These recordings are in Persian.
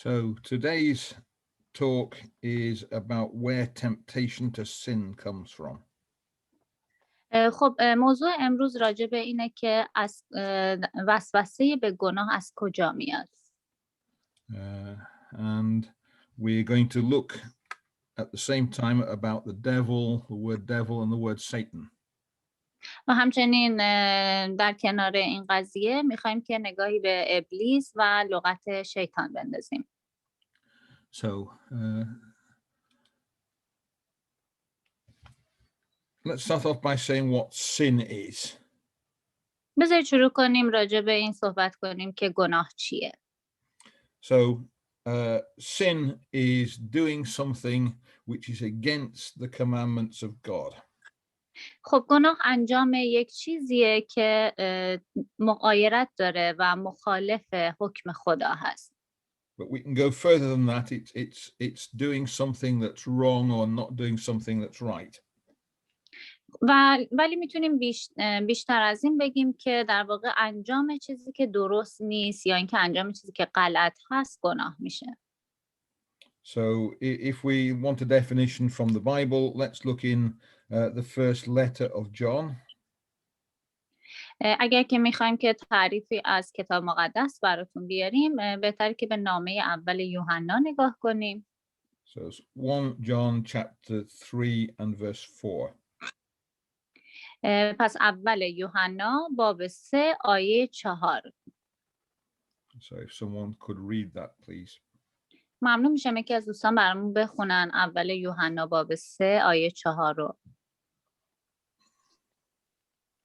So today's talk is about where temptation to sin comes from. خب موضوع امروز راجع به اینه که از وسوسه به گناه از کجا میاد. And we're going to look at the same time about the devil, the word devil, and the word Satan. و همچنین در کنار این قضیه میخوایم که نگاهی به ابلیس و لغت شیطان بندازیم. So let's start off by saying what sin is. بذارید شروع کنیم راجع به این صحبت کنیم که گناه چیه. So sin is doing something which is against the commandments of God. خب گناه انجام یک چیزیه که مغایرت داره و مخالف حکم خدا هست. But we can go further than that. It's doing something that's wrong or not doing something that's right. ولی میتونیم بیشتر از این بگیم که در واقع انجام چیزی که درست نیست یا اینکه انجام چیزی که غلط هست گناه میشه. So if we want a definition from the Bible, let's look in the first letter of John. اگر که میخوایم که تعریفی از کتاب مقدس براتون بیاریم بهتره که به نامه اول یوحنا نگاه کنیم. So it's 1 John chapter 3 and verse 4. پس اول یوحنا باب 3 آیه 4. So if someone could read that, please. ممنون میشم یکی از دوستان برامون بخونن اول یوحنا باب 3 آیه 4 رو.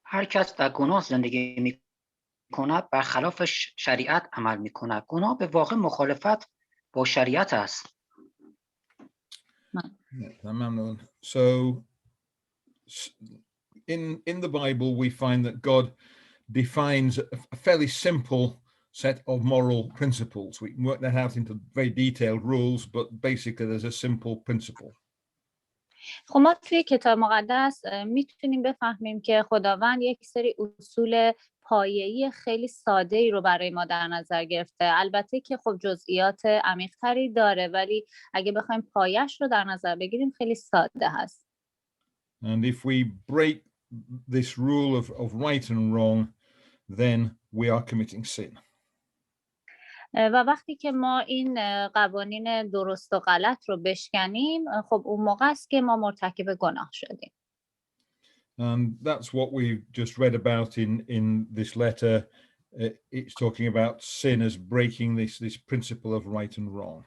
هر کس در گناه زندگی می‌کند برخلاف شریعت عمل می‌کند. گناه به واقع مخالفت با شریعت است. So in the Bible we find that God defines a fairly simple set of moral principles. We can work that out into very detailed rules, but basically there's a simple principle. خب ما توی کتاب مقدس میتونیم بفهمیم که خداوند یک سری اصول پایه‌ای خیلی ساده‌ای رو برای ما در نظر گرفته. البته که خب جزئیات عمیق‌تری داره ولی اگه بخوایم پایه‌اش رو در نظر بگیریم خیلی ساده هست. And if we break this rule of right and wrong, then we are committing sin. و وقتی که ما این قوانین درست و غلط رو بشکنیم خب اون موقع است که ما مرتکب گناه شدیم. And that's what we've just read about in this letter. It's talking about sin as breaking this principle of right and wrong.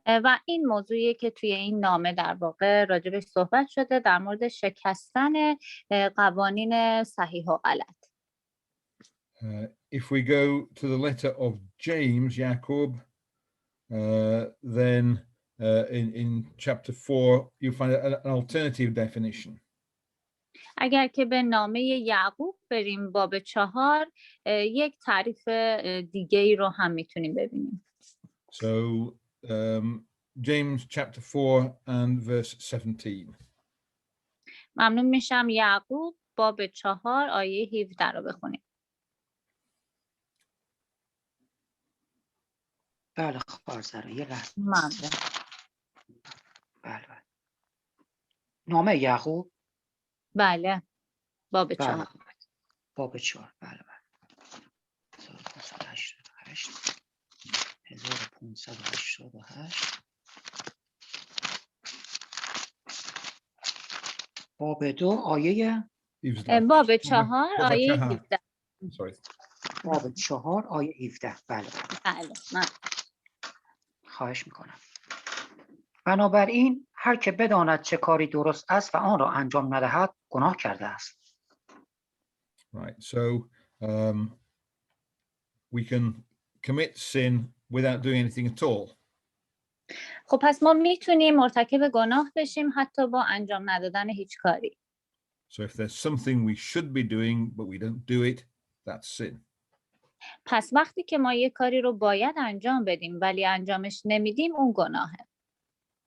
و این موضوعی که توی این نامه در واقع راجبش صحبت شده در مورد شکستن قوانین صحیح و غلط. If we go to the letter of James, Jacob, then in chapter 4, you find an alternative definition. اگر که به نامه یعقوب بریم باب 4 یک تعریف دیگه ای رو هم میتونیم ببینیم. So James chapter 4 and verse 17. ممنون میشم یعقوب باب 4 آیه 17 رو بخونیم. بله خواهر یه لحظه. بله. نامه یعقوب. بله. باب 4. بله. باب 4. بله. 1588. باب 2 آیه باب 4 آیه 17. باب 4 آیه 17. بله. بله. خواهش میکنم. بنابراین هر که بداند چه کاری درست است و آن را انجام ندهد گناه کرده است. Right. So we can commit sin without doing anything at all. خب پس ما میتونیم مرتکب گناه بشیم حتی با انجام ندادن هیچ کاری. So if there's something we should be doing but we don't do it, that's sin. پس وقتی که ما یه کاری رو باید انجام بدیم ولی انجامش نمیدیم اون گناهه.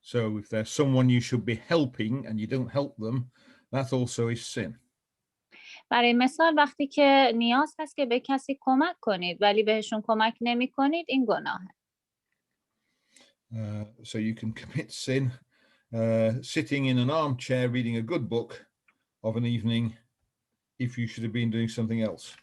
So if there's someone you should be helping and you don't help them, that also is sin. برای مثال وقتی که نیاز هست که به کسی کمک کنید ولی بهشون کمک نمی کنید این گناهه. So you can commit sin sitting in an armchair reading a good book of an evening if you should have been doing something else.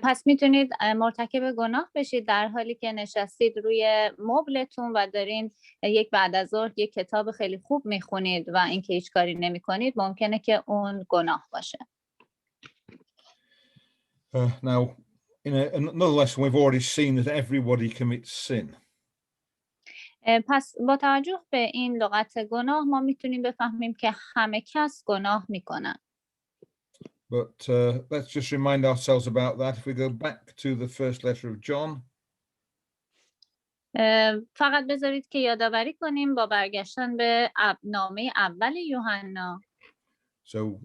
پس میتونید مرتکب گناه بشید در حالی که نشستید روی مبلتون و دارین یک بعد از ظهر یک کتاب خیلی خوب میخونید و اینکه هیچ کاری نمیکنید ممکنه که اون گناه باشه. Now, in another lesson, we've already seen that everybody commits sin. پس با توجه به این لغت گناه ما میتونیم بفهمیم که همه کس گناه میکنن. But let's just remind ourselves about that. If we go back to the first letter of John. فقط بذارید که یادآوری کنیم با برگشتن به نامه اول یوحنا. So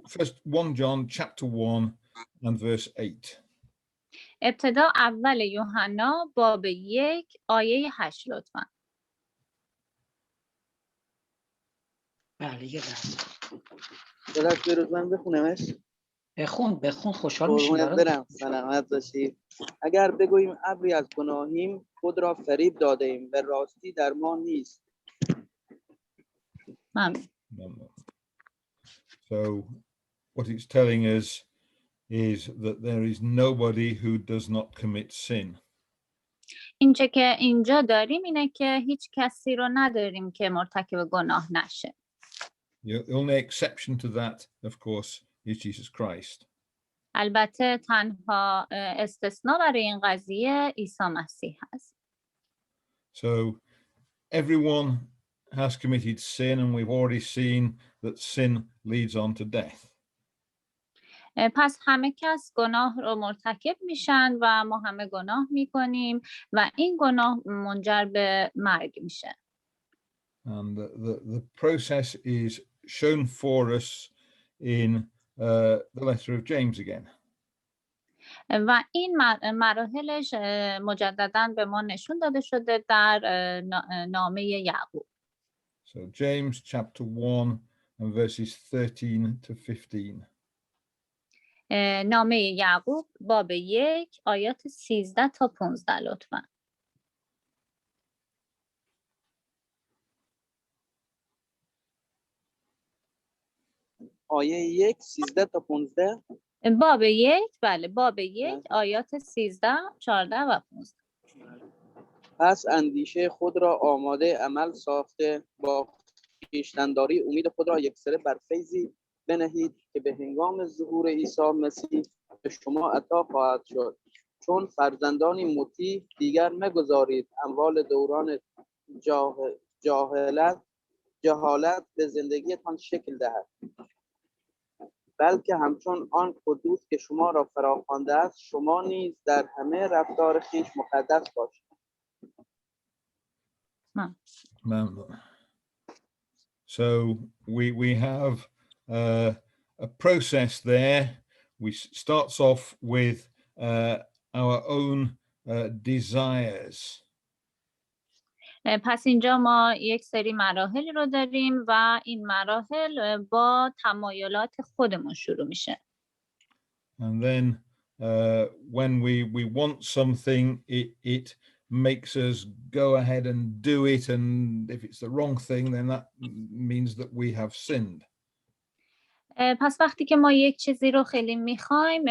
first 1 John chapter 1 and verse 8. ابتدا اول یوحنا باب 1 آیه 8 لطفا. بله یه لحظه. داداش به روز من بخونمش. بخون خوشحال میشیم. برم سلامت باشی. اگر بگوییم ابری از گناهیم خود را فریب داده ایم و راستی در ما نیست. So what it's telling us is that there is nobody who does not commit sin. اینچه که اینجا داریم اینه که هیچ کسی رو نداریم که مرتکب گناه نشه. The only exception to that, of course, is Jesus Christ. البته تنها استثناء برای این قضیه عیسی مسیح هست. So everyone has committed sin, and we've already seen that sin leads on to death. پس همه کس گناه رو مرتکب میشن و ما همه گناه میکنیم و این گناه منجر به مرگ میشه. And the process is shown for us in the letter of James again. و این مراحلش مجدداً به ما نشون داده شده در نامه یعقوب. So James chapter 1 and verses 13 to 15. نامه یعقوب باب 1 آیات 13 تا 15 لطفاً. آیه 1 13 تا 15. باب 1 بله باب 1 آیات 13 14 و 15. پس اندیشه خود را آماده عمل ساخته با خویشتن‌داری امید خود را یکسره بر فیضی بنهید که به هنگام ظهور عیسی مسیح به شما عطا خواهد شد. چون فرزندانی مطیع دیگر مگذارید اموال دوران جهالت به زندگیتان شکل دهد، بلکه همچون آن قدوس که شما را فراخوانده است شما نیز در همه رفتار خویش مقدس باشید. So we have a process there. We starts off with our own desires. پس اینجا ما یک سری مراحلی رو داریم و این مراحل با تمایلات خودمون شروع میشه. And then when we want something, it makes us go ahead and do it, and if it's the wrong thing, then that means that we have sinned. پس وقتی که ما یک چیزی رو خیلی میخوایم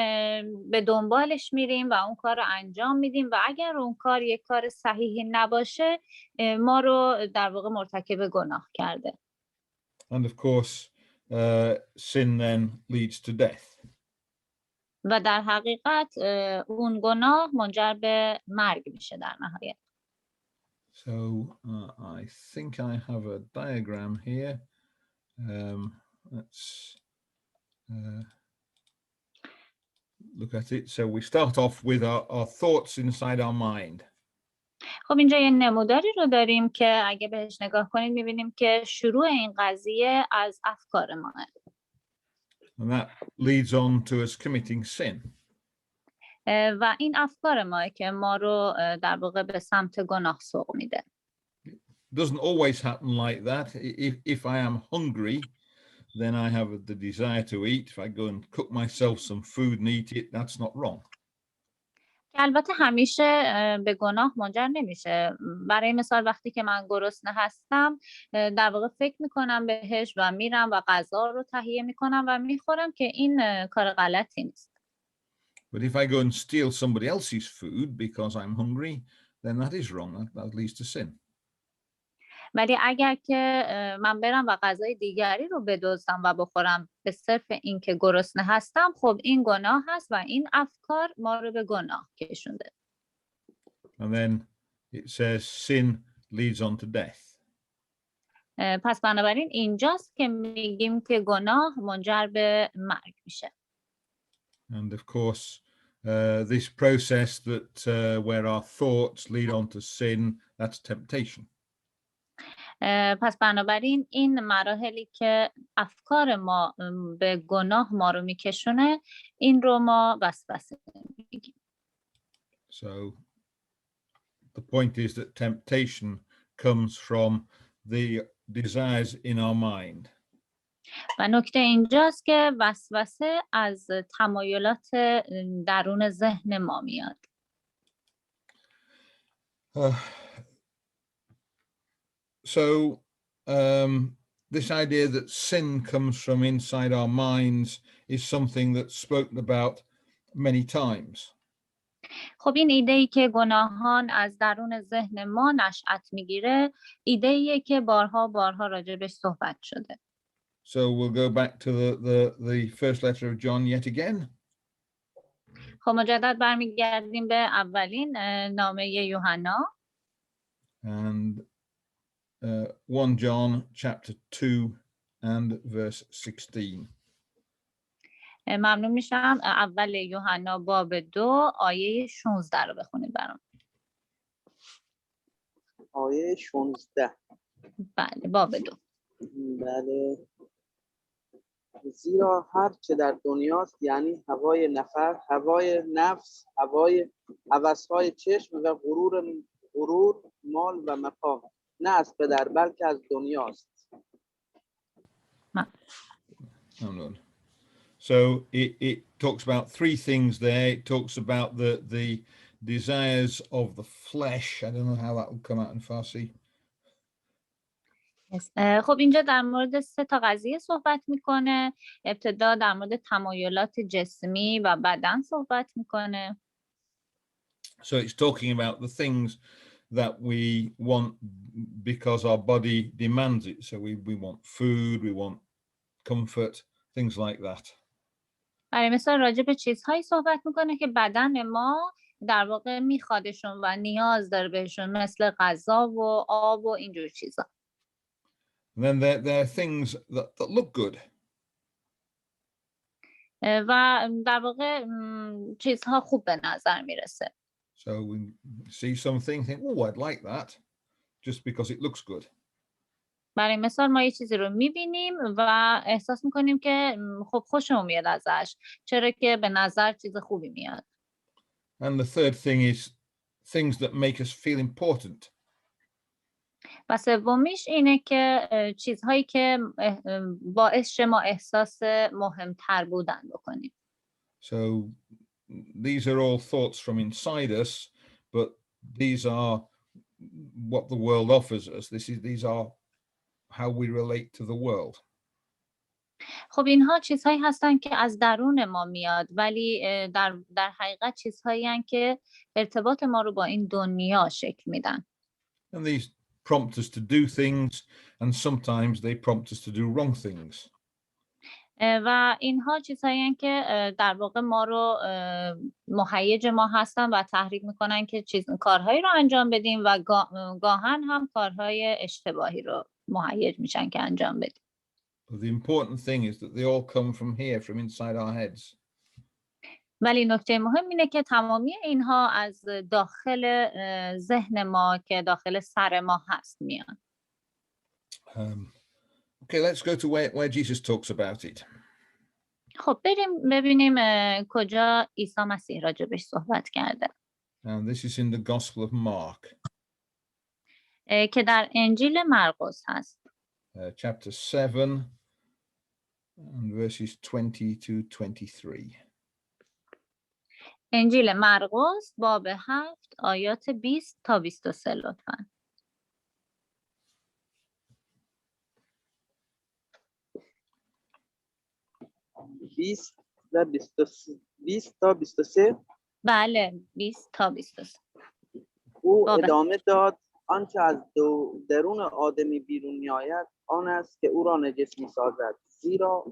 به دنبالش میریم و اون کار رو انجام میدیم و اگر اون کار یک کار صحیحی نباشه ما رو در واقع مرتکب گناه کرده. And of course sin then leads to death. و در حقیقت اون گناه منجر به مرگ میشه در نهایت. So I think I have a diagram here. Let's look at it. So we start off with our thoughts inside our mind. خب اینجا یه نموداری رو داریم که اگه بهش نگاه کنید میبینیم که شروع این قضیه از افکار ماه. And that leads on to us committing sin. و این افکار ماه که ما رو در واقع به سمت گناه سوق میده. It doesn't always happen like that. If I am hungry, then I have the desire to eat. If I go and cook myself some food and eat it, that's not wrong. که البته همیشه به گناه منجر نمیشه. برای مثال وقتی که من گرسنه هستم در واقع فکر میکنم بهش و میرم و غذا رو تهیه میکنم و میخورم که این کار غلطی نیست. But if I go and steal somebody else's food because I'm hungry, then that is wrong. That leads to sin. ولی اگر که من برم و غذای دیگری رو بدزدم و بخورم به صرف این که گرسنه هستم، خب این گناه هست و این افکار ما رو به گناه کشونده. And then it says sin leads on to death. پس بنابراین اینجاست که میگیم که گناه منجر به مرگ میشه. And of course, this process that where our thoughts lead on to sin, that's temptation. پس بنابراین این مراحلی که افکار ما به گناه ما رو میکشونه، این رو ما وسوسه میگیم. So the point is that temptation comes from the desires in our mind. و نکته اینجاست که وسوسه از تمایلات درون ذهن ما میاد. So this idea that sin comes from inside our minds is something that's spoken about many times. خب این ایده‌ای که گناهان از درون ذهن ما نشأت میگیره، ایده‌ایه که بارها راجبش صحبت شده. So we'll go back to the first letter of John yet again. خب مجدد برمیگردیم به اولین نامه یوحنا. And 1 John chapter 2 and verse 16. ممنون میشم. اول یوحنا باب 2 آیه 16 رو بخونید برام. آیه 16. بله باب 2. بله. زیرا هر چه در دنیاست، یعنی هوای نفر، هوای نفس، هوس‌های چشم و غرور، مال و مقام، نه از پدر بلکه از دنیاست. So it talks about three things there. It talks about the desires of the flesh. I don't know how that will come out in Farsi. خب اینجا در مورد 3 تا قضیه صحبت میکنه. ابتدا در مورد تمایلات جسمی و بدن صحبت میکنه. So it's talking about the things that we want because our body demands it. So we want food, we want comfort, things like that. برای مثال راجع به چیزهایی صحبت میکنه که بدن ما در واقع میخوادشون و نیاز داره بهشون، مثل غذا و آب و اینجور چیزا. And then there are things that look good. و در واقع چیزها خوب به نظر میرسه. So we see something, think, oh, I'd like that, just because it looks good. برای مثال ما یه چیزی رو میبینیم و احساس میکنیم که خب خوشمون میاد ازش، چرا که به نظر چیز خوبی میاد. And the third thing is things that make us feel important. و سومیش اینه که چیزهایی که باعث شه ما احساس مهمتر بودن بکنیم. So these are all thoughts from inside us, but these are what the world offers us. These are how we relate to the world. خب اینها چیزهایی هستن که از درون ما میاد، ولی در حقیقت چیزهایی هستن که ارتباط ما رو با این دنیا شکل میدن. And these prompt us to do things, and sometimes they prompt us to do wrong things. و اینها چیزهایی هستن که در واقع ما رو مهیج ما هستن و تحریک میکنن که کارهایی رو انجام بدیم و گاهن هم کارهای اشتباهی رو مهیج میشن که انجام بدیم. But the important thing is that they all come from here, from inside our heads. ولی نکته مهم اینه که تمامی اینها از داخل ذهن ما که داخل سر ما هست میان. Okay, let's go to where Jesus talks about it. خب بریم ببینیم کجا عیسی مسیح راجبش صحبت کرده. And this is in the Gospel of Mark. که در انجیل مرقس هست. Chapter 7 and verses 20 to 23. انجیل مرقس باب 7 آیات 20 تا 23 لطفاً. 20 و 20 تا 23. بله 20 تا 23. او باب ادامه داد آنچه از درون آدمی بیرون میآید آن است که او را نجس می‌سازد، زیرا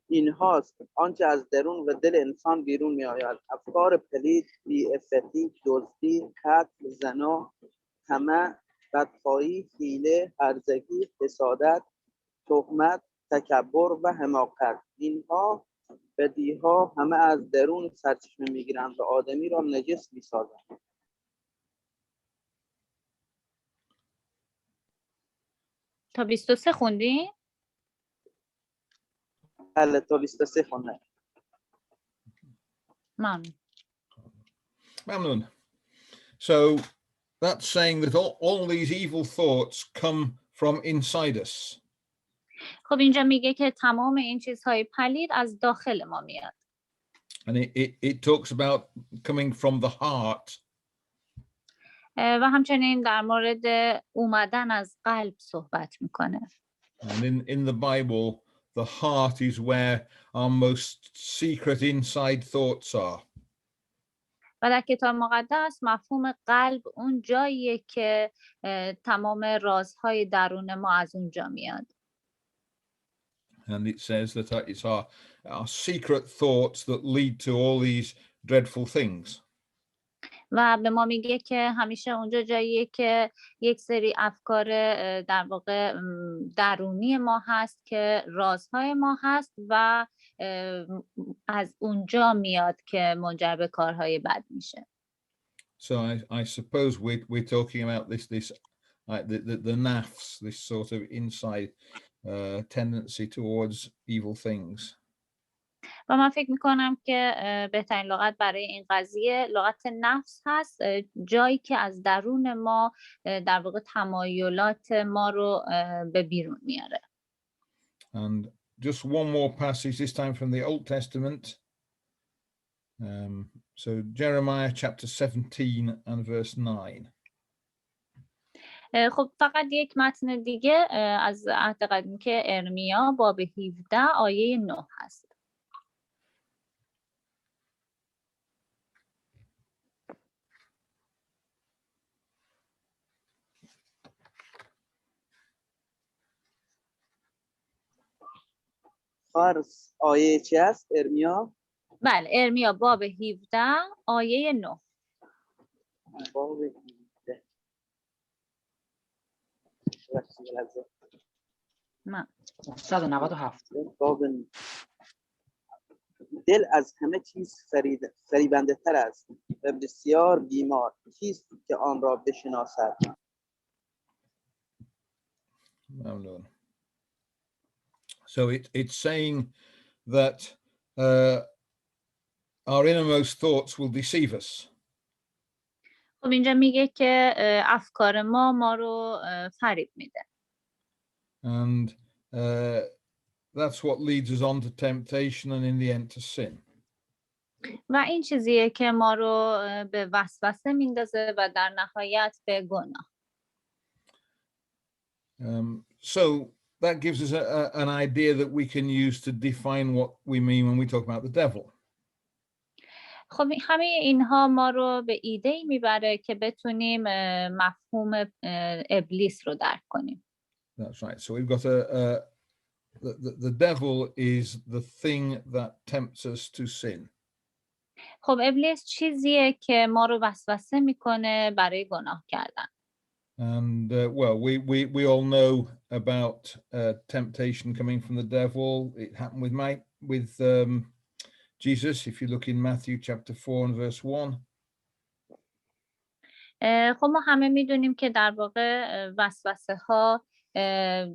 اینهاست آنچه از درون و دل انسان بیرون میآید: افکار پلید، بی‌عفتی، دزدی، قتل، زنا، طمع، بدخواهی، حیله، هرزگی، حسادت، تهمت، تکبر و حماقت. اینها بدیها همه از درون سرچشمه میگیرند و آدمی را نجس می‌سازند. تا 23 خوندی؟ بله تا 23 خونده. ممنون. So that's saying that all these evil thoughts come from inside us. خب اینجا میگه که تمام این چیزهای پلید از داخل ما میاد. And it talks about coming from the heart. و همچنین در مورد اومدن از قلب صحبت میکنه. And in the Bible, the heart is where our most secret inside thoughts are. و در کتاب مقدس مفهوم قلب اون جاییه که تمام رازهای درون ما از اونجا میاد. And it says that it's our secret thoughts that lead to all these dreadful things. و به ما میگه که همیشه اونجا جاییه که یک سری افکار در واقع درونی ما هست که رازهای ما هست و از اونجا میاد که منجر به کارهای بد میشه. So I suppose we're talking about this the nafs, this sort of inside tendency towards evil things. و من فکر میکنم که بهترین لغت برای این قضیه لغت نفس هست، جایی که از درون ما در واقع تمایلات ما رو به بیرون میاره. And just one more passage, this time from the Old Testament. So Jeremiah chapter 17 and verse 9. خب فقط یک متن دیگه از عهد قدیم که ارمیا باب 17 آیه 9 هست. فارس آیه چی است ارمیا؟ بله ارمیا باب 17 آیه 9. باب 17. من 197. باب دل از همه چیز فریبنده تر است و بسیار بیمار. کیست که آن را بشناسد؟ ممنون. So it's saying that our innermost thoughts will deceive us. خب اینجا میگه که افکار ما رو فریب میده. And that's what leads us on to temptation and in the end to sin. و این چیزیه که ما رو به وسوسه میندازه و در نهایت به گناه. So that gives us an idea that we can use to define what we mean when we talk about the devil. خب همه اینها ما رو به ایده‌ای میبره که بتونیم مفهوم ابلیس رو درک کنیم. That's right. So we've got the devil is the thing that tempts us to sin. خب ابلیس چیزیه که ما رو وسوسه میکنه برای گناه کردن. And well, we all know about temptation coming from the devil. It happened with Jesus. If you look in Matthew chapter 4 and verse 1. خب ما همه میدونیم که در واقع وسوسه ها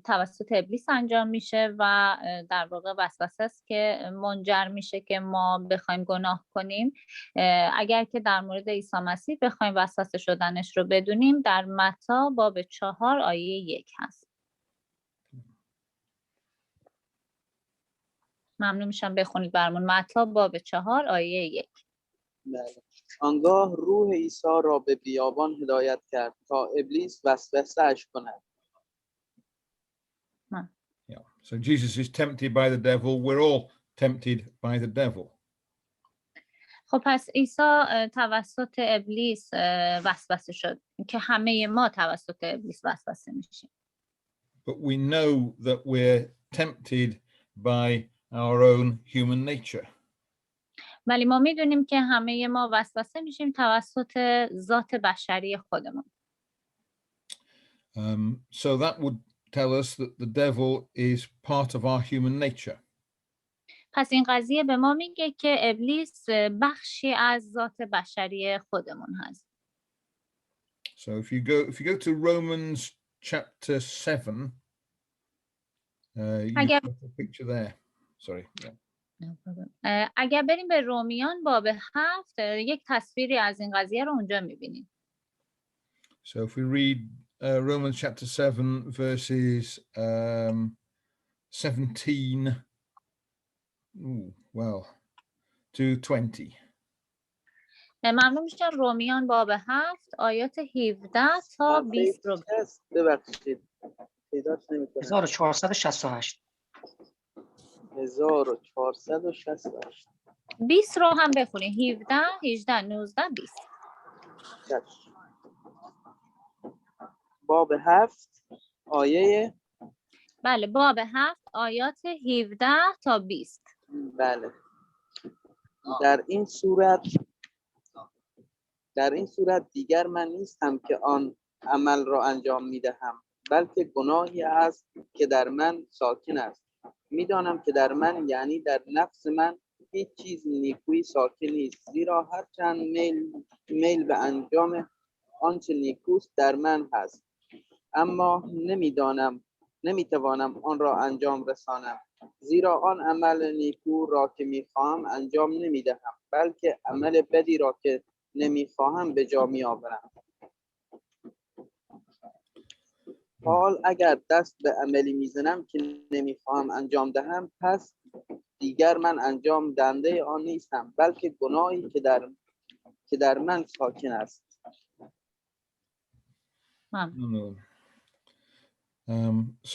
توسط ابلیس انجام میشه و در واقع وسوسه است که منجر میشه که ما بخوایم گناه کنیم. اگر که در مورد عیسی مسیح بخوایم وسوسه شدنش رو بدونیم در متی باب 4 آیه 1 هست. ممنون میشم بخونید برامون متی باب 4 آیه 1. بله. آنگاه روح عیسی را به بیابان هدایت کرد تا ابلیس وسوسه‌اش کند. Yeah. So Jesus is tempted by the devil. We're all tempted by the devil. خب پس عیسی توسط ابلیس وسوسه شد که همه ما توسط ابلیس وسوسه میشیم. But we know that we're tempted by our own human nature. ولی ما میدونیم که همه ما وسوسه میشیم توسط ذات بشری خودمون. So that would tell us that the devil is part of our human nature. پس این قضیه به ما میگه که ابلیس بخشی از ذات بشری خودمون هست. So if you go to Romans chapter 7, you Again. put a picture there. Sorry. Yeah. اگر بریم به رومیان باب 7 یک تصویری از این قضیه رو اونجا میبینیم. So if we read Romans chapter 7 verses 17 to 20. ممنون میشم. رومیان باب 7 آیات 17 تا 20 رو ببخشید پیداش نمی‌کنم. 1468 1468 20 رو هم بخونید. 17 18 19 20. باب 7 آیه بله باب 7 آیات 17 تا 20. بله. در این صورت دیگر من نیستم که آن عمل را انجام میدهم، بلکه گناهی است که در من ساکن است. میدانم که در من، یعنی در نفس من، هیچ چیز نیکویی ساکن نیست، زیرا هرچند میل به انجام آنچه نیکوست در من هست، اما نمیتوانم آن را انجام رسانم. زیرا آن عمل نیکو را که میخواهم انجام نمیدهم، بلکه عمل بدی را که نمیخواهم به جا میآورم. حال اگر دست به عملی میزنم که نمیخواهم انجام دهم، پس دیگر من انجام دهنده آن نیستم، بلکه گناهی که در من ساکن است.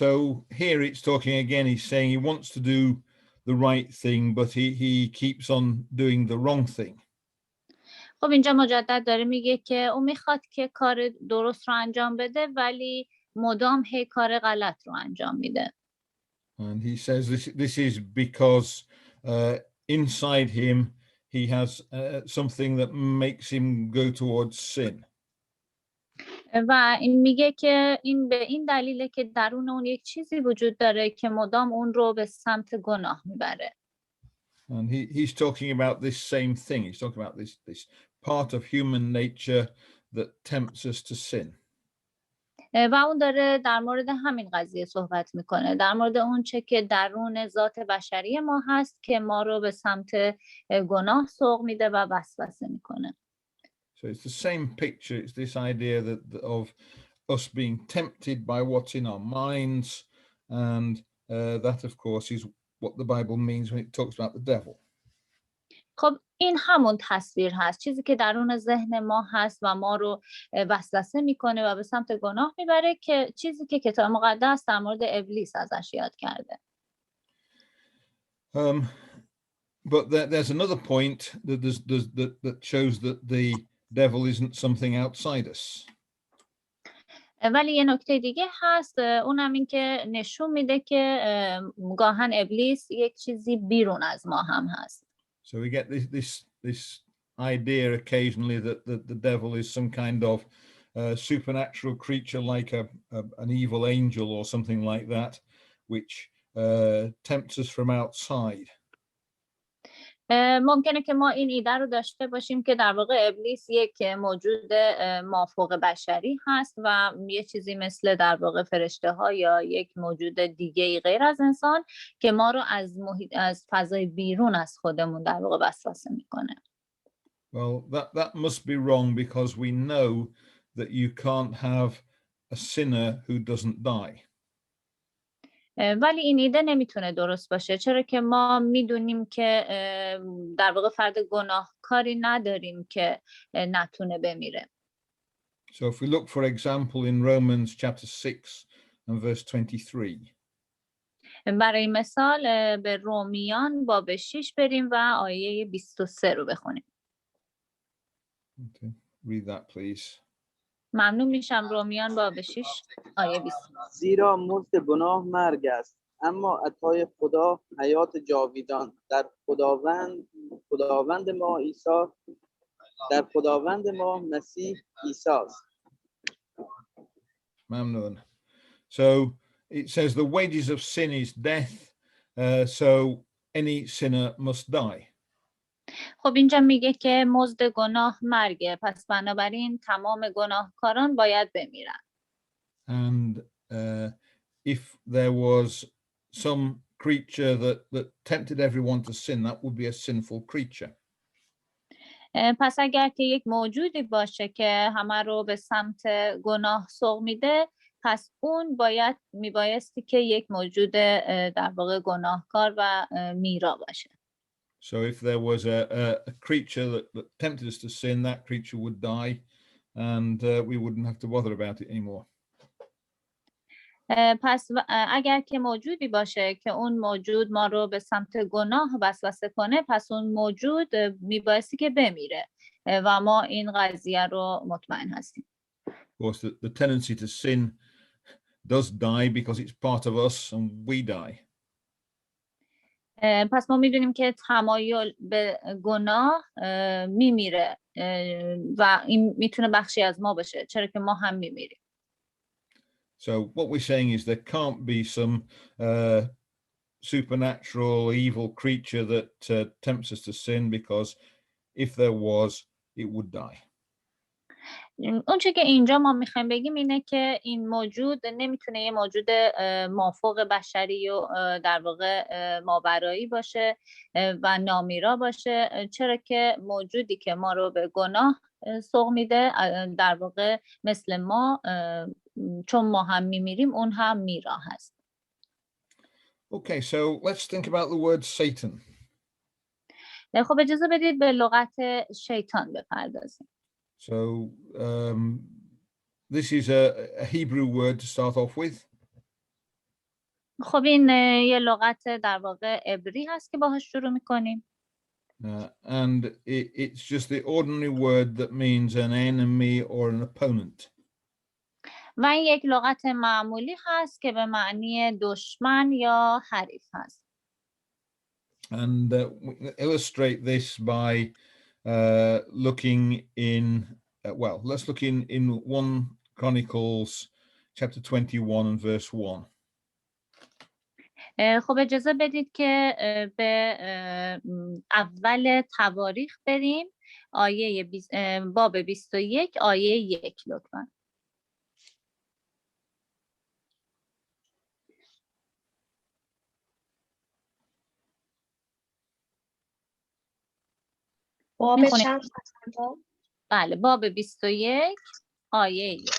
So here it's talking again, he's saying he wants to do the right thing, but he keeps on doing the wrong thing. خب اینجا مجدد داره میگه که اون میخواد که کار درست رو انجام بده ولی مدام هی کار غلط رو انجام میده. And he says this is because inside him he has something that makes him go towards sin. و این میگه که این به این دلیله که درون اون یک چیزی وجود داره که مدام اون رو به سمت گناه میبره. And he's talking about this same thing. He's talking about this part of human nature that tempts us to sin. و اون داره در مورد همین قضیه صحبت میکنه، در مورد اون چه که درون ذات بشری ما هست که ما رو به سمت گناه سوق میده و وسوسه میکنه. So it's the same picture. It's this idea of us being tempted by what's in our minds, and that, of course, is what the Bible means when it talks about the devil. خب این همون تصویر هست، چیزی که درون ذهن ما هست و ما رو وسوسه میکنه و به سمت گناه میبره، که چیزی که کتاب مقدس در مورد ابلیس ازش یاد کرده. But there's another point that shows that the devil isn't something outside us. ولی یه نکته دیگه هست، اونم این که نشون میده که گاهن ابلیس یک چیزی بیرون از ما هم هست. So we get this idea occasionally that the devil is some kind of supernatural creature like an evil angel or something like that, which tempts us from outside. ممکنه که ما این ایده رو داشته باشیم که در واقع ابلیس یک موجود مافوق بشری هست و یه چیزی مثل در واقع فرشته ها یا یک موجود دیگه غیر از انسان که ما رو از فضای بیرون از خودمون در واقع وسوسه میکنه. Well, that must be wrong, because we know that you can't have a sinner who doesn't die. ولی این ایده نمیتونه درست باشه، چرا که ما میدونیم که در واقع فرد گناهکاری نداریم که نتونه بمیره. So if we look for example in Romans chapter 6 and verse 23. برای مثال به رومیان باب 6 بریم و آیه 23 رو بخونیم. Okay. Read that please. ممنون میشم. رومیان باب 6 آیه 23. زیرا مزد گناه مرگ است، اما عطای خدا حیات جاویدان در خداوند ما مسیح عیسی است. Mamnun. So it says the wages of sin is death, so any sinner must die. خب اینجا میگه که مزد گناه مرگه، پس بنابراین تمام گناهکاران باید بمیرن. And if there was some creature that tempted everyone to sin, that would be a sinful creature. پس اگر که یک موجودی باشه که همه رو به سمت گناه سوق میده، پس اون میبایستی که یک موجود در واقع گناهکار و میرا باشه. So if there was a creature that tempted us to sin, that creature would die, and we wouldn't have to bother about it anymore. پس اگر که موجودی باشه که اون موجود ما رو به سمت گناه وسوسه کنه، پس اون موجود میبایستی که بمیره و ما این قضیه رو مطمئن هستیم. Of course, the tendency to sin does die because it's part of us and we die. پس ما میدونیم که تمایل به گناه میمیره و این میتونه بخشی از ما باشه، چرا که ما هم میمیریم. So what we're saying is there can't be some supernatural evil creature that tempts us to sin, because if there was, it would die. اون چه که اینجا ما میخوایم بگیم اینه که این موجود نمیتونه یه موجود مافوق بشری و در واقع ماورایی باشه و نامیرا باشه، چرا که موجودی که ما رو به گناه سوق میده در واقع مثل ما، چون ما هم میمیریم اون هم میرا هست. Okay, so let's think about the word Satan. خب اجازه بدید به لغت شیطان بپردازیم. So this is a Hebrew word to start off with. خب این یه لغت در واقع عبری هست که باهاش شروع میکنیم. And it's just the ordinary word that means an enemy or an opponent. و این یک لغت معمولی هست که به معنی دشمن یا حریف هست. And we illustrate this by looking in, let's look in 1 Chronicles chapter 21 and verse 1. خب اجازه بدید که به اول تواریخ بریم، باب 21 آیه 1 لطفا. باب چند هستند؟ بله، باب 21 آیه 1.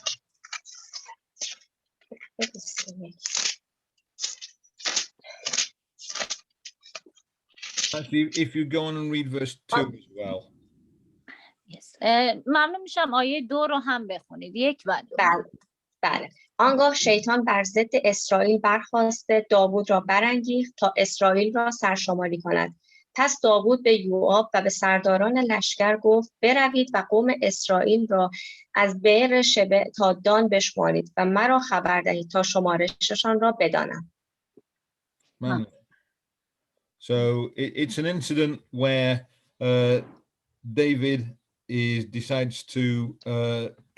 Actually, if you go on and read verse 2 as well. Yes. ممنون میشم آیه 2 رو هم بخونید، 1 و 2. بله. آنگاه شیطان بر ضد اسرائیل برخاسته داوود را برانگیخت تا اسرائیل را سرشماری کند. پس داوود به یوآب و به سرداران لشکر گفت بروید و قوم اسرائیل را از بئر شبع تا دان بشمارید و مرا خبر دهید تا شمارششان را بدانم. So it's an incident where David decides to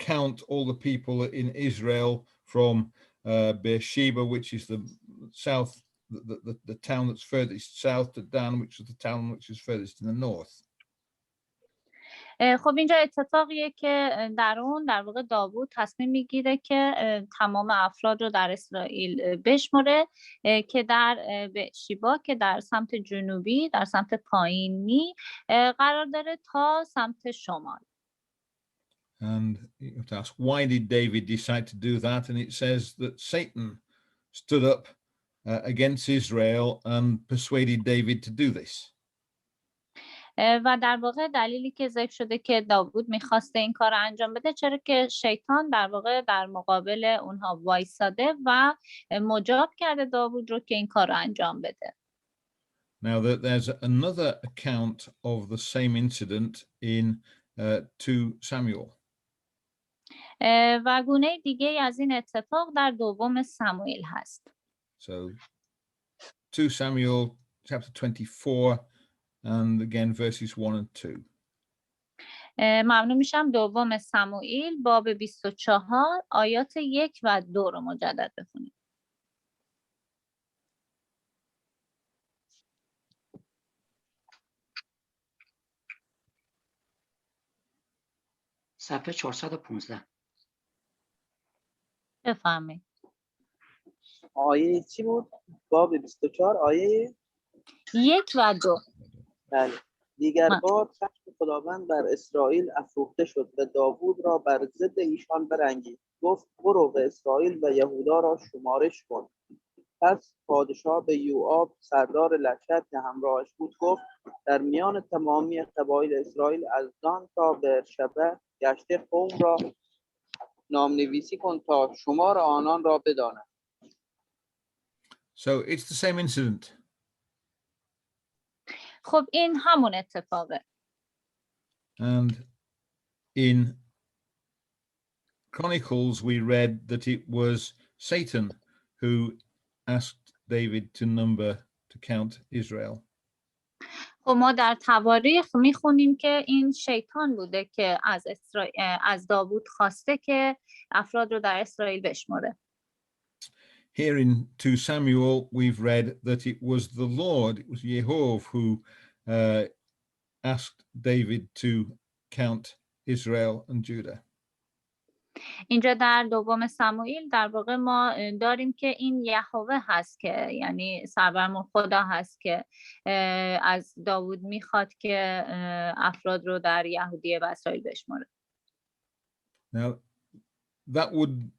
count all the people in Israel from Beersheba, which is the south, the town that's furthest south, to Dan, which is the town which is furthest in the north. خب اینجا اتفاقیه که در واقع داوود تصمیم میگیره که تمام افراد رو در اسرائیل بشمره که در شیبا که در سمت جنوبی، در سمت پایینی قرار داره تا سمت شمال. And you have to ask, why did David decide to do that? And it says that Satan stood up against Israel and persuaded David to do this. و در واقع دلیلی که ذکر شده که داوود میخواسته این کار رو انجام بده چرا که شیطان در واقع در مقابل اونها وایساده و مجاب کرده داوود رو که این کار رو انجام بده. Now there's another account of the same incident in 2 Samuel. و گونه دیگه از این اتفاق در دوم سموئیل هست. So 2 Samuel chapter 24 and again verses 1 and 2. ممنون میشم دوم سموئیل باب 24 آیات 1 و 2 رو مجدد بخونیم. صفحه 415. بفرمایید. آیه چی بود؟ باب 24 آیه 1 و 2. بله. دیگر بار چشم خداوند بر اسرائیل افروخته شد و داوود را بر ضد ایشان برانگیخت. گفت برو به اسرائیل و یهودا را شمارش کن. پس پادشاه به یوآب سردار لشکر که همراهش بود گفت در میان تمامی قبایل اسرائیل از دان تا برشبه گشته قوم را نامنویسی کن تا شمار آنان را بدانم. So it's the same incident. خب این همون اتفاقه. And in Chronicles we read that it was Satan who asked David to count Israel. خب ما در تواریخ میخونیم که این شیطان بوده که از داوود خواسته که افراد رو در اسرائیل بشماره. Here in 2 Samuel we've read that it was the Lord, it was Jehovah who asked David to count Israel and Judah. اینجا در دوم سموئیل در واقع ما داریم که این یهوه هست که یعنی سرورمون خدا هست که از داوود میخواد که افراد رو در یهودیه و اسرائیل بشماره. Now that would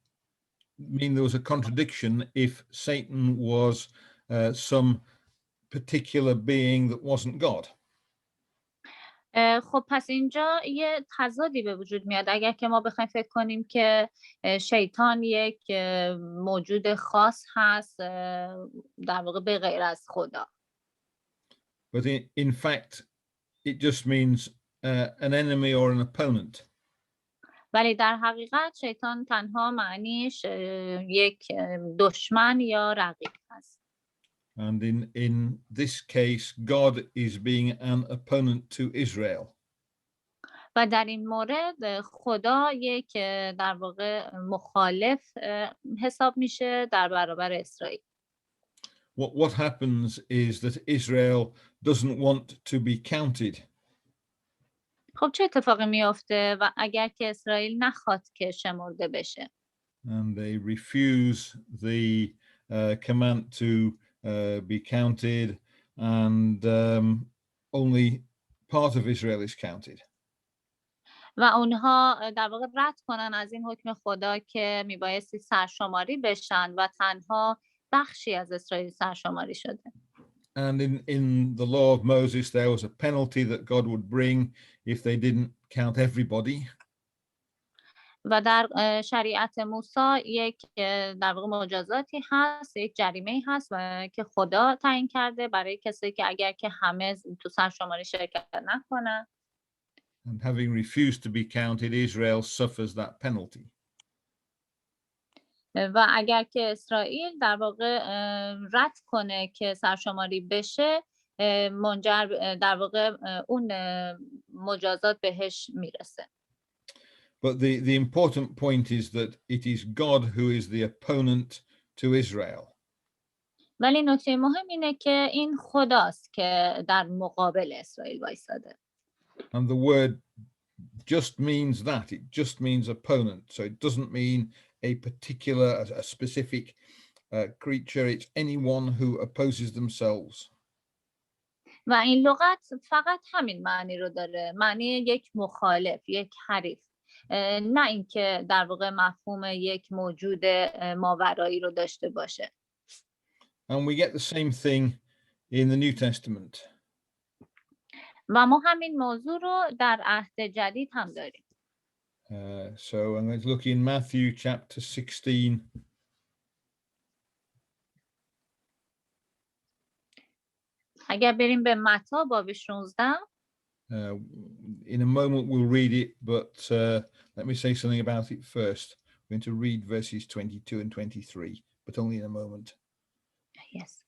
mean there was a contradiction if Satan was some particular being that wasn't God. خب پس اینجا یه تضادی به وجود میاد اگر که ما بخوایم فکر کنیم که شیطان یک موجود خاص هست در واقع به غیر از خدا. But in fact it just means an enemy or an opponent. ولی در حقیقت شیطان تنها معنیش یک دشمن یا رقیب هست. And in this case, God is being an opponent to Israel. و در این مورد خدا یک در واقع مخالف حساب میشه در برابر اسرائیل. What happens is that Israel doesn't want to be counted. خب چه اتفاقی میفته و اگر که اسرائیل نخواد که شمرده بشه؟ And they refuse the command to be counted, and only part of Israel is counted. و اونها در واقع رد کنن از این حکم خدا که میبایستی سرشماری بشن و تنها بخشی از اسرائیل سرشماری شده. And in the law of Moses there was a penalty that God would bring if they didn't count everybody. و در شریعت موسی یک در واقع مجازاتی هست، یک جریمه هست و که خدا تعیین کرده برای کسی که اگر که همه تو سرشماری شرکت نکنن. And having refused to be counted, Israel suffers that penalty. و اگر که اسرائیل در واقع رد کنه که سرشماری بشه منجر در واقع اون مجازات بهش میرسه. But the important point is that it is God who is the opponent to Israel. ولی نکته مهم اینه که این خداست که در مقابل اسرائیل وایساده. And the word just means that. It just means opponent. So it doesn't mean a particular, a specific creature. It's anyone who opposes themselves. و این لغت فقط همین معنی رو داره، معنی یک مخالف، یک حریف، نه اینکه در واقع مفهوم یک موجود ماورایی رو داشته باشه. And we get the same thing in the New Testament. و ما همین موضوع رو در عهد جدید هم داریم. So I'm going to look in Matthew chapter 16. اگر بریم به متی باب 16. In a moment we'll read it, but let me say something about it first. We're going to read verses 22 and 23, but only in a moment. Yes.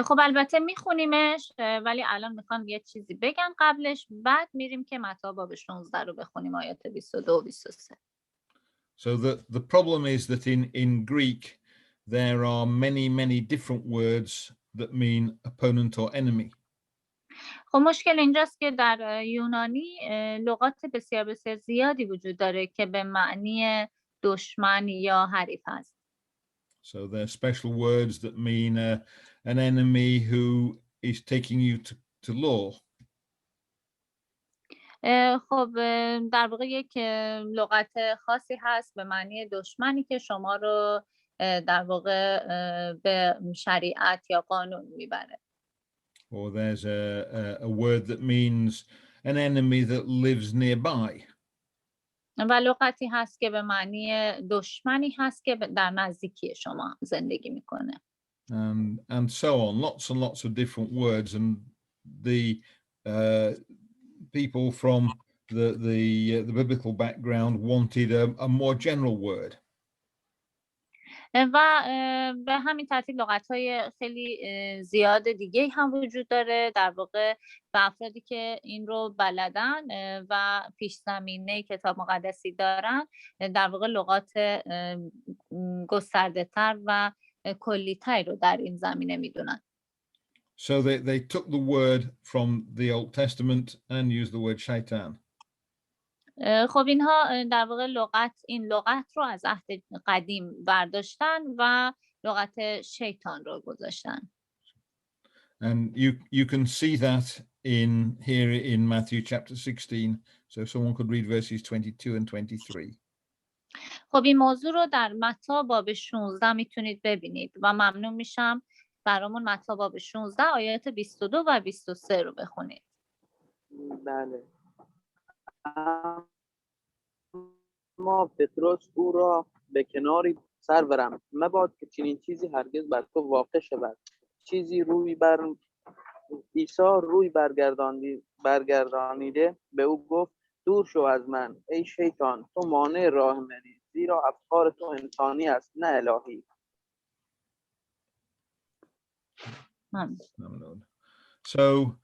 خب البته میخونیمش، ولی الان میخوام یه چیزی بگم قبلش، بعد میریم که متی باب 16 رو بخونیم، آیات 22 و 23. So the problem is that in Greek there are many different words that mean opponent or enemy. خب مشکل اینجاست که در یونانی لغات بسیار زیادی وجود داره که به معنی دشمن یا حریف هست. So there are special words that mean an enemy who is taking you to law. خب در واقع یک لغت خاصی هست به معنی دشمنی که شما رو در واقع به شریعت یا قانون میبره. Or there's a word that means an enemy that lives nearby. و لغتی هست که به معنی دشمنی هست که در نزدیکی شما زندگی میکنه. And so on, lots and lots of different words, and the people from the biblical background wanted a more general word. و به همین ترتیب لغت‌های خیلی زیاد دیگه هم وجود داره، در واقع به افرادی که این رو بلدن و پیش زمینه کتاب مقدسی دارن در واقع لغات گسترده تر و کلی تری رو در این زمینه میدونن. So they took the word from the Old Testament and used the word shaitan. خب اینها در واقع این لغت رو از عهد قدیم برداشتن و لغت شیطان رو گذاشتن. And you can see that here in Matthew chapter 16. So if someone could read verses 22 and 23. خب این موضوع رو در متی باب 16 میتونید ببینید و ممنون میشم برامون متی باب 16 آیات 22 و 23 رو بخونید. بله. ما پتروس او را به کناری سرورم، مباد که چنین چیزی هرگز بر تو واقع شود. عیسی روی برگردانیده به او گفت دور شو از من ای شیطان، تو مانع راه منی، زیرا افکار تو انسانی است نه الهی. So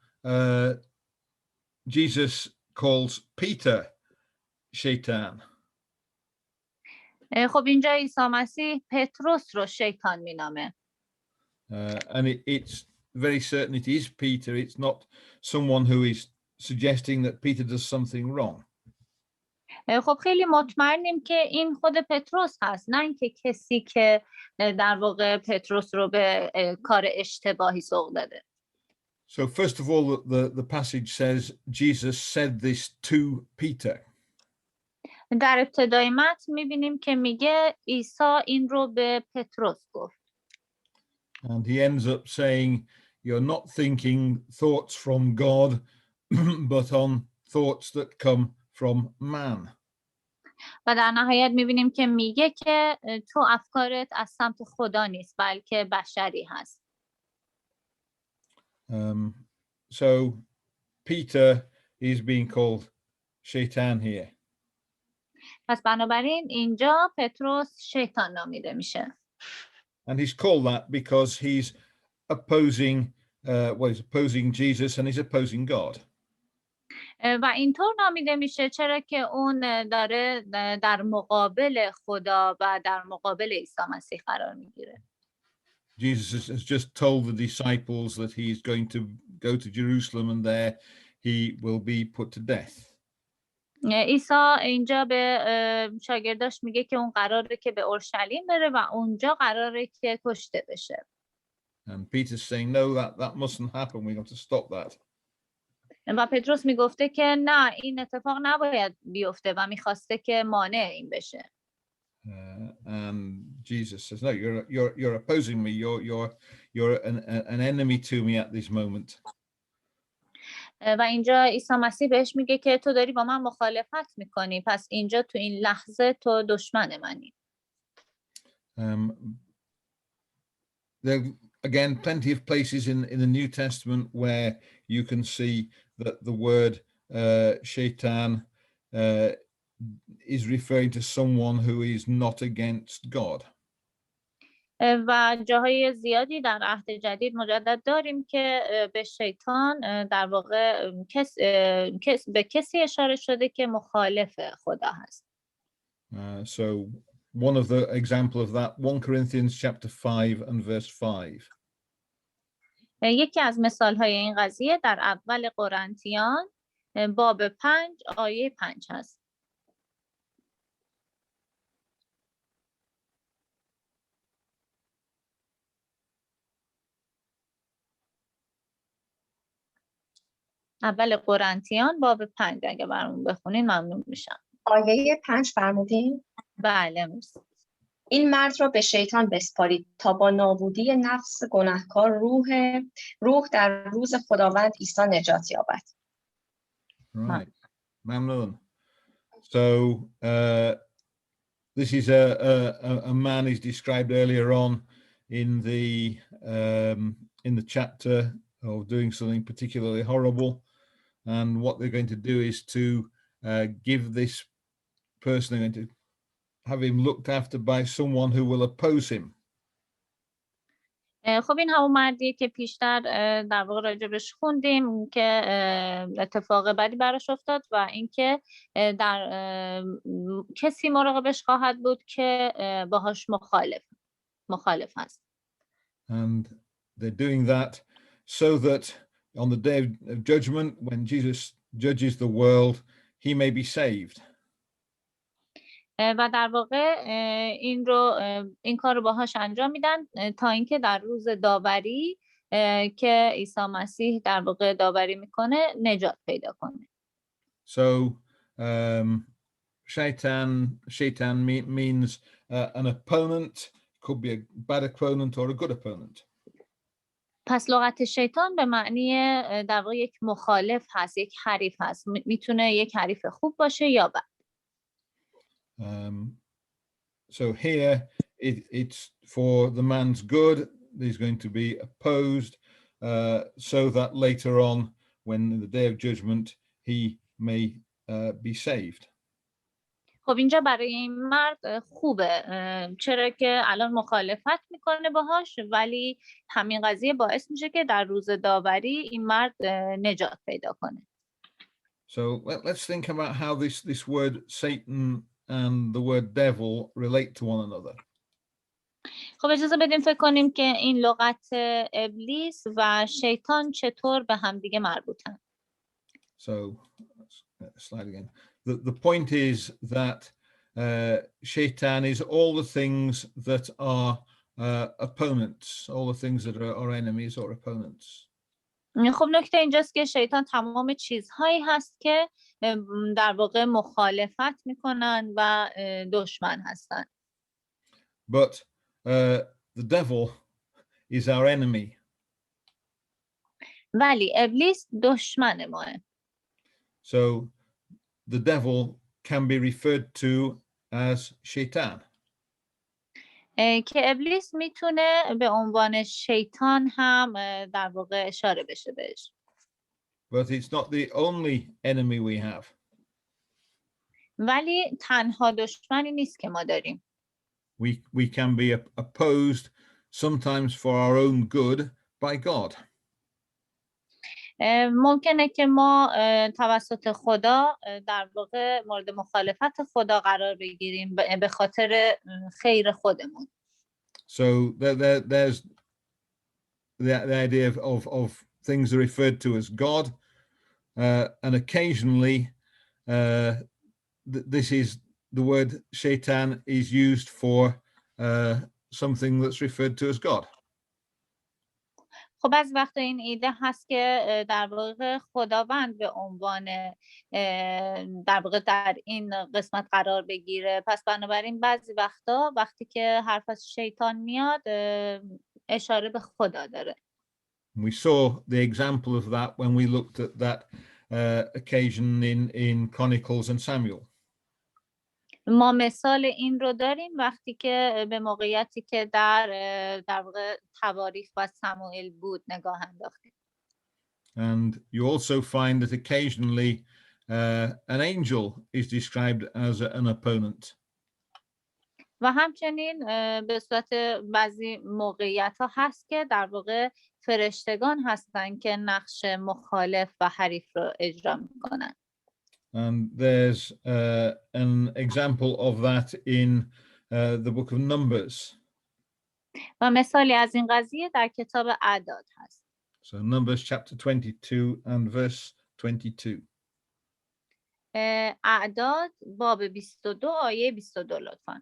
Jesus calls Peter Shaitan. خب اینجا عیسی مسیح پتروس رو شیطان مینامه. And it's very certain it is Peter. It's not someone who is suggesting that Peter does something wrong. خب خیلی مطمئنیم که این خود پتروس هست، نه اینکه کسی که در واقع پتروس رو به کار اشتباهی سوق داده. So first of all, the passage says Jesus said this to Peter. در ابتدای متن میبینیم که میگه عیسی این رو به پتروس گفت. And he ends up saying, you're not thinking thoughts from God, but on thoughts that come from man. و در نهایت میبینیم که میگه که تو افکارت از سمت خدا نیست بلکه بشری هست. So Peter is being called Shaitan here. پس بنابراین اینجا پتروس شیطان نامیده میشه. And he's called that because he's opposing Jesus and he's opposing God. و اینطور نامیده میشه چرا که اون داره در مقابل خدا و در مقابل عیسی مسیح قرار میگیره. Jesus has just told the disciples that he's going to go to Jerusalem and there he will be put to death. عیسی اینجا به شاگرداش میگه که اون قراره که به اورشلیم بره و اونجا قراره که کشته بشه. And Peter's saying, no, that mustn't happen. We have to stop that. و پتروس میگفته که نه این اتفاق نباید بیفته و میخواسته که مانع این بشه. And Jesus says, no, you're opposing me. you're an enemy to me at this moment. و اینجا عیسی مسیح بهش میگه که تو داری با من مخالفت میکنی، پس اینجا تو این لحظه تو دشمن منی. There are, again, plenty of places in the New Testament where you can see that the word shaitan is referring to someone who is not against God. و جاهای زیادی در عهد جدید مجدد داریم که به شیطان در واقع به کسی اشاره شده که مخالف خدا هست. So one of the example of that, 1 Corinthians chapter 5 and verse 5. یکی از مثال‌های این قضیه در اول قرنتیان باب 5 آیه 5 هست. اول قرنتیان باب 5 اگه برامون بخونین ممنون میشم. آیه 5 فرمودین؟ بله مرسی. این مرد را به شیطان بسپارید تا با نابودی نفس گناهکار روح در روز خداوند عیسی نجات یابد. Right. ممنون. So this is a man is described earlier on in the chapter of doing something particularly horrible, and what they're going to do is to give this person, they're going to have him looked after by someone who will oppose him. خب این همون مردیه که پیشتر در واقع راجبش خوندیم که اتفاق بدی براش افتاد و اینکه در کسی مراقبش خواهد بود که باهاش مخالف هست. And they're doing that so that on the day of judgment, when Jesus judges the world, he may be saved. و در واقع این کار رو باهاش انجام میدن تا اینکه در روز داوری که عیسی مسیح در واقع داوری میکنه نجات پیدا کنه. So shaitan means an opponent, could be a bad opponent or a good opponent. پس لغت شیطان به معنی در واقع یک مخالف هست، یک حریف هست. میتونه یک حریف خوب باشه یا بد. So here it's for the man's good. He's going to be opposed so that later on, when in the day of judgment, he may be saved. خب اینجا برای این مرد خوبه، چرا که الان مخالفت میکنه باهاش، ولی همین قضیه باعث میشه که در روز داوری این مرد نجات پیدا کنه. So let's think about how this word Satan and the word devil relate to one another. خب اجازه بدیم فکر کنیم که این لغت ابلیس و شیطان چطور به هم دیگه مربوطن. So slide again. The point is that shaitan is all the things that are opponents, all the things that are enemies or opponents. خب نکته اینجاست که شیطان تمام چیزهایی هست که در واقع مخالفت میکنن و دشمن هستن. But the devil is our enemy. ولی ابلیس دشمن ماه. So the devil can be referred to as shaitan. که ابلیس میتونه به عنوان شیطان هم در واقع اشاره بشه بهش. But it's not the only enemy we have. ولی تنها دشمنی نیست که ما داریم. We can be opposed sometimes for our own good by God. ممکنه که ما توسط خدا در واقع مورد مخالفت خدا قرار بگیریم به خاطر خیر خودمون. So there's the idea of things referred to as God, and occasionally this is the word shaitan is used for something that's referred to as God. خب از وقت این ایده هست که در واقع خداوند به عنوان در واقع در این قسمت قرار بگیره. پس بنابراین بعضی وقتا وقتی که حرف از شیطان میاد اشاره به خدا داره. We saw the example of that when we looked at that occasion in Chronicles and Samuel. ما مثال این رو داریم وقتی که به موقعیتی که در واقع تواریخ و سموئیل بود نگاه انداختیم. And you also find that occasionally an angel is described as an opponent. و همچنین به صورت بعضی موقعیت ها هست که در واقع فرشتگان هستن که نقش مخالف و حریف رو اجرا میکنن. And there's an example of that in the book of Numbers. و مثالی از این قضیه در کتاب اعداد هست. So Numbers chapter 22 and verse 22. اعداد باب 22 آیه 22 لطفاً.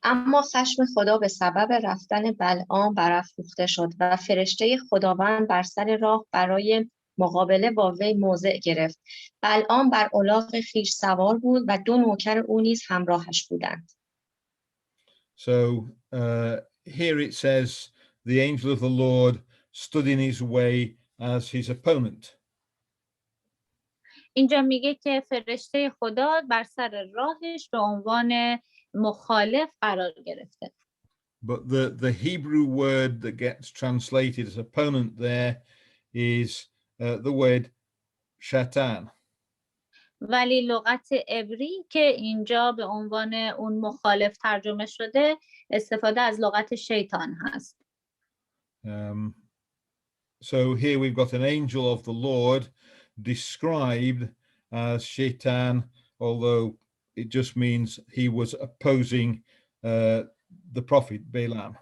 اما خشم خدا به سبب رفتن بلعام برافروخته شد و فرشته خداوند بر سر راه برای مقابله با وی موضع گرفت. بلعام بر الاغ خویش سوار بود و 2 نوکر او نیز همراهش بودند. So here it says the angel of the Lord stood in his way as his opponent. اینجا میگه که فرشته خدا بر سر راهش به عنوان مخالف قرار گرفته. But the Hebrew word that gets translated as opponent there is the word shatan. ولی لغت عبری که اینجا به عنوان اون مخالف ترجمه شده استفاده از لغت شیطان هست. So here we've got an angel of the Lord described as shaitan, although it just means he was opposing the prophet Balaam.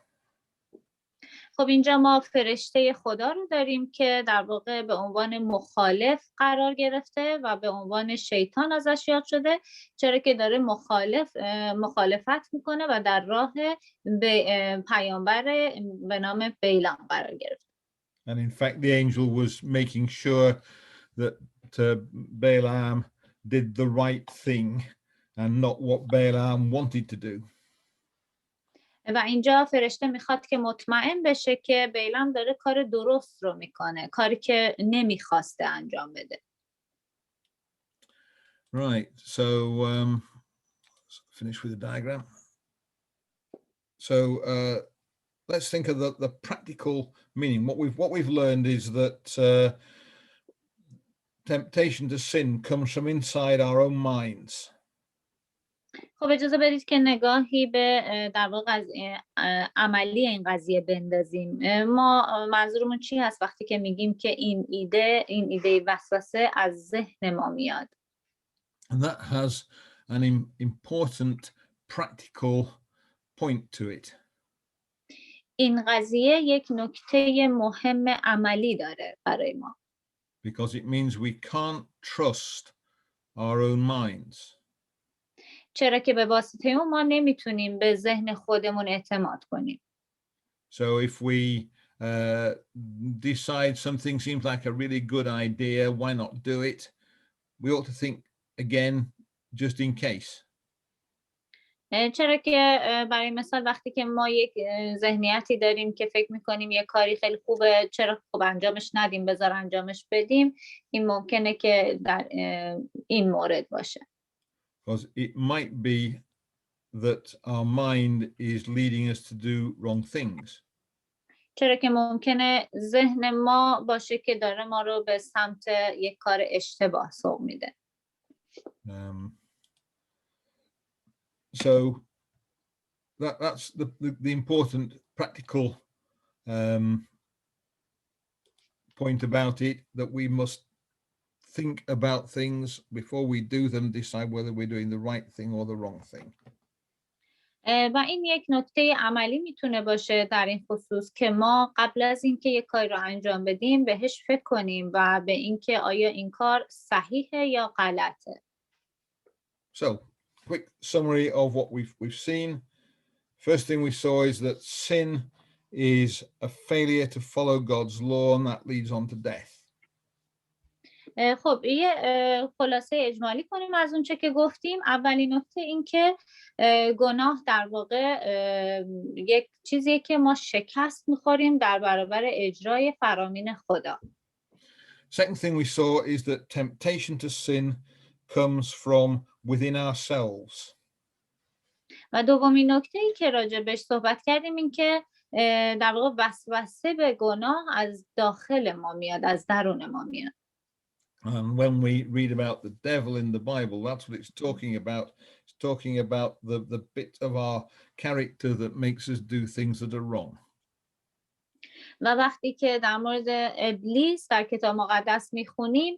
خب اینجا ما فرشته خدا رو داریم که در واقع به عنوان مخالف قرار گرفته و به عنوان شیطان ازش یاد شده، چرا که داره مخالفت میکنه و در راه پیامبر به نام بیلام قرار گرفته. And in fact the angel was making sure that Balaam did the right thing and not what Balaam wanted to do. و اینجا فرشته میخواد که مطمئن بشه که بیلام داره کار درست رو میکنه، کاری که نمیخواسته انجام بده. Right, so finish with the diagram. So let's think of the practical meaning. What we've learned is that temptation to sin comes from inside our own minds. خب اجازه بدید که نگاهی به در واقع از عملی این قضیه بندازیم. ما منظورمون چی هست وقتی که میگیم که این ایده وسوسه از ذهن ما میاد؟ And that has an important practical point to it. این قضیه یک نکته مهم عملی داره برای ما. Because it means we can't trust our own minds. چرا که به واسطه اون ما نمیتونیم به ذهن خودمون اعتماد کنیم. So if we decide something seems like a really good idea, why not do it? We ought to think again just in case. چرا که برای مثال وقتی که ما یک ذهنیتی داریم که فکر میکنیم یک کاری خیلی خوبه، چرا خب انجامش ندیم، بذار انجامش بدیم، این ممکنه که در این مورد باشه. Because it might be that our mind is leading us to do wrong things. چرا که ممکنه ذهن ما باشه که داره ما رو به سمت یک کار اشتباه سوق میده. So that's the important practical point about it, that we must think about things before we do them, decide whether we're doing the right thing or the wrong thing. و این یک نکته عملی میتونه باشه در این خصوص که ما قبل از اینکه یک کاری رو انجام بدیم بهش فکر کنیم و به اینکه آیا این کار صحیحه یا غلطه. So, quick summary of what we've seen. First thing we saw is that sin is a failure to follow God's law, and that leads on to death. خب یه خلاصه اجمالی کنیم از اونچه که گفتیم. اولین نکته این که گناه در واقع یک چیزیه که ما شکست میخوریم در برابر اجرای فرامین خدا. Second thing we saw is that temptation to sin comes from within ourselves. و دومین نکته‌ای که راجع بهش صحبت کردیم این که در واقع وسوسه به گناه از داخل ما میاد، از درون ما میاد. And when we read about the devil in the Bible, that's what it's talking about. It's talking about the bit of our character that makes us do things that are wrong. و وقتی که در مورد ابلیس در کتاب مقدس میخونیم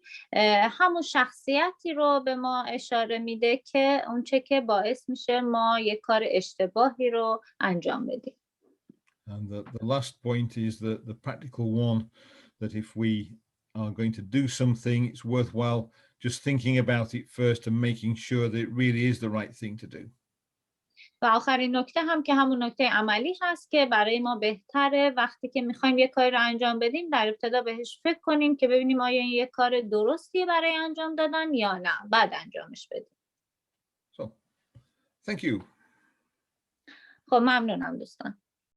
همون شخصیتی رو به ما اشاره میده که اونچه که باعث میشه ما یک کار اشتباهی رو انجام بدیم. And the last point is the practical one, that if we are going to do something, it's worthwhile just thinking about it first and making sure that it really is the right thing to do. و آخرین نکته هم که همون نکته عملی هست که برای ما بهتره وقتی که میخوایم یک کاری رو انجام بدیم در ابتدا بهش فکر کنیم که ببینیم آیا این یک کار درستیه برای انجام دادن یا نه، بعد انجامش بدیم. So, thank you. خب ممنونم دوستان.